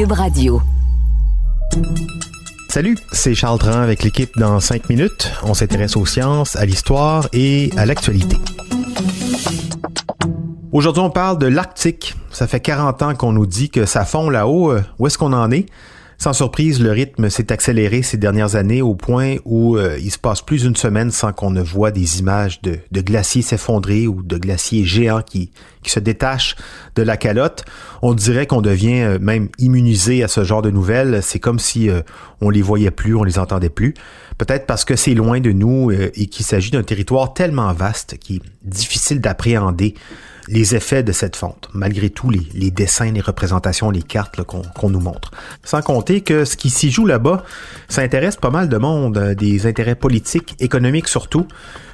Cube Radio. Salut, c'est Charles Dran avec l'équipe dans 5 minutes. On s'intéresse aux sciences, à l'histoire et à l'actualité. Aujourd'hui, on parle de l'Arctique. Ça fait 40 ans qu'on nous dit que ça fond là-haut. Où est-ce qu'on en est? Sans surprise, le rythme s'est accéléré ces dernières années au point où il se passe plus d'une semaine sans qu'on ne voit des images de glaciers s'effondrer ou de glaciers géants qui se détachent de la calotte. On dirait qu'on devient même immunisé à ce genre de nouvelles. C'est comme si on les voyait plus, on les entendait plus. Peut-être parce que c'est loin de nous et qu'il s'agit d'un territoire tellement vaste qu'il est difficile d'appréhender les effets de cette fonte, malgré tous les dessins, les représentations, les cartes là, qu'on nous montre. Sans compter que ce qui s'y joue là-bas, ça intéresse pas mal de monde, des intérêts politiques, économiques surtout,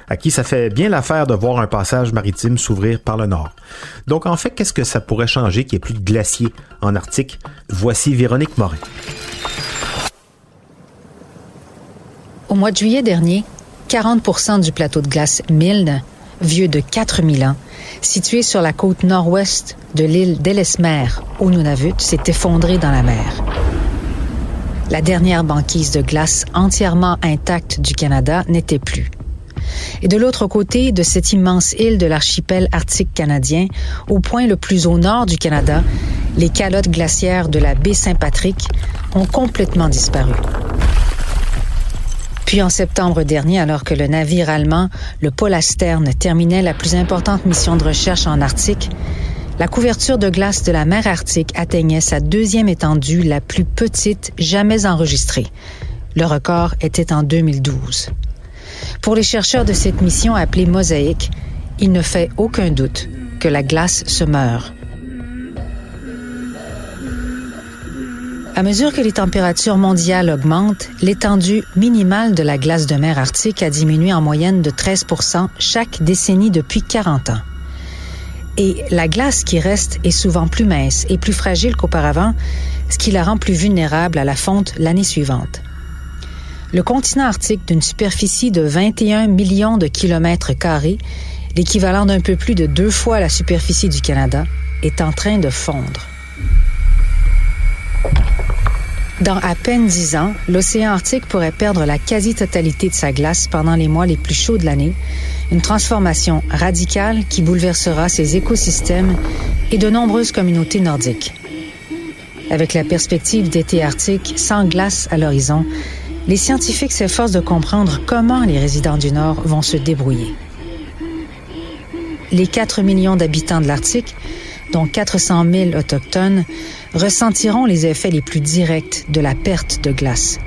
à qui ça fait bien l'affaire de voir un passage maritime s'ouvrir par le nord. Donc en fait, qu'est-ce que ça pourrait changer qu'il n'y ait plus de glaciers en Arctique? Voici Véronique Morin. Au mois de juillet dernier, 40% du plateau de glace Milne, vieux de 4000 ans, situé sur la côte nord-ouest de l'île d'Ellesmere, au Nunavut, s'est effondré dans la mer. La dernière banquise de glace entièrement intacte du Canada n'était plus. Et de l'autre côté de cette immense île de l'archipel arctique canadien, au point le plus au nord du Canada, les calottes glaciaires de la baie Saint-Patrick ont complètement disparu. Puis en septembre dernier, alors que le navire allemand, le Polarstern, terminait la plus importante mission de recherche en Arctique, la couverture de glace de la mer Arctique atteignait sa deuxième étendue, la plus petite jamais enregistrée. Le record était en 2012. Pour les chercheurs de cette mission appelée Mosaïque, il ne fait aucun doute que la glace se meurt. À mesure que les températures mondiales augmentent, l'étendue minimale de la glace de mer Arctique a diminué en moyenne de 13% chaque décennie depuis 40 ans. Et la glace qui reste est souvent plus mince et plus fragile qu'auparavant, ce qui la rend plus vulnérable à la fonte l'année suivante. Le continent arctique, d'une superficie de 21 millions de kilomètres carrés, l'équivalent d'un peu plus de 2 fois la superficie du Canada, est en train de fondre. Dans à peine 10 ans, l'océan Arctique pourrait perdre la quasi-totalité de sa glace pendant les mois les plus chauds de l'année, une transformation radicale qui bouleversera ses écosystèmes et de nombreuses communautés nordiques. Avec la perspective d'été arctique sans glace à l'horizon, les scientifiques s'efforcent de comprendre comment les résidents du Nord vont se débrouiller. Les 4 millions d'habitants de l'Arctique, dont 400 000 autochtones, ressentiront les effets les plus directs de la perte de glace.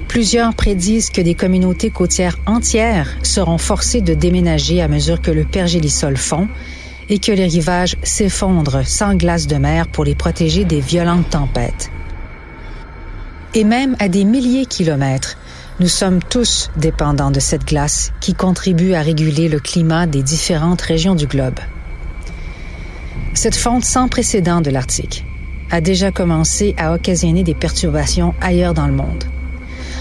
Plusieurs prédisent que des communautés côtières entières seront forcées de déménager à mesure que le pergélisol fond et que les rivages s'effondrent sans glace de mer pour les protéger des violentes tempêtes. Et même à des milliers de kilomètres, nous sommes tous dépendants de cette glace qui contribue à réguler le climat des différentes régions du globe. Cette fonte sans précédent de l'Arctique a déjà commencé à occasionner des perturbations ailleurs dans le monde.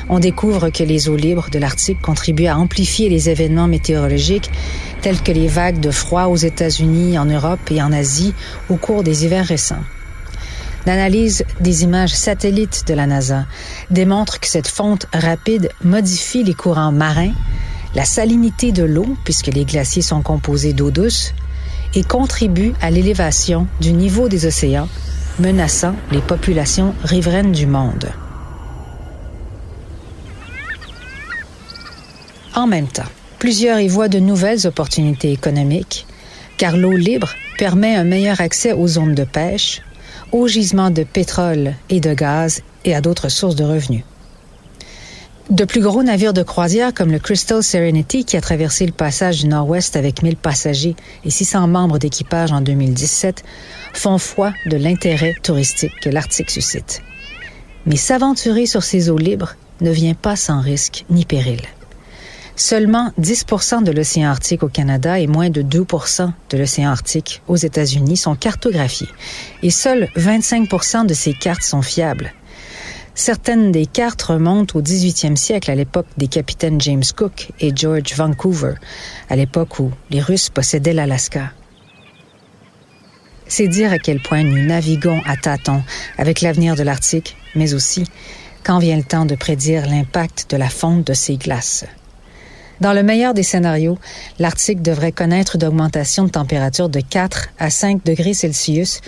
On découvre que les eaux libres de l'Arctique contribuent à amplifier les événements météorologiques tels que les vagues de froid aux États-Unis, en Europe et en Asie au cours des hivers récents. L'analyse des images satellites de la NASA démontre que cette fonte rapide modifie les courants marins, la salinité de l'eau, puisque les glaciers sont composés d'eau douce, et contribue à l'élévation du niveau des océans, menaçant les populations riveraines du monde. En même temps, plusieurs y voient de nouvelles opportunités économiques, car l'eau libre permet un meilleur accès aux zones de pêche, aux gisements de pétrole et de gaz et à d'autres sources de revenus. De plus gros navires de croisière comme le Crystal Serenity, qui a traversé le passage du Nord-Ouest avec 1000 passagers et 600 membres d'équipage en 2017, font foi de l'intérêt touristique que l'Arctique suscite. Mais s'aventurer sur ces eaux libres ne vient pas sans risque ni péril. Seulement 10% de l'océan Arctique au Canada et moins de 2% de l'océan Arctique aux États-Unis sont cartographiés, et seuls 25% de ces cartes sont fiables. Certaines des cartes remontent au 18e siècle, à l'époque des capitaines James Cook et George Vancouver, à l'époque où les Russes possédaient l'Alaska. C'est dire à quel point nous naviguons à tâtons avec l'avenir de l'Arctique, mais aussi quand vient le temps de prédire l'impact de la fonte de ces glaces. Dans le meilleur des scénarios, l'Arctique devrait connaître une augmentation de température de 4 à 5 degrés Celsius,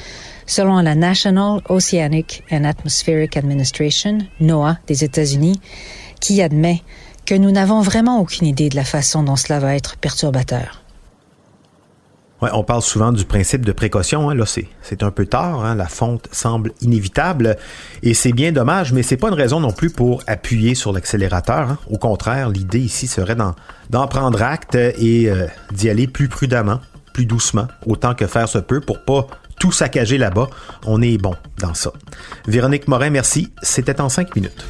selon la National Oceanic and Atmospheric Administration, NOAA, des États-Unis, qui admet que nous n'avons vraiment aucune idée de la façon dont cela va être perturbateur. Ouais, on parle souvent du principe de précaution. Là, c'est un peu tard. La fonte semble inévitable. Et c'est bien dommage, mais c'est pas une raison non plus pour appuyer sur l'accélérateur. Au contraire, l'idée ici serait d'en prendre acte et d'y aller plus prudemment, plus doucement, autant que faire se peut pour pas tout saccager là-bas. On est bon dans ça. Véronique Morin, merci. C'était en 5 minutes.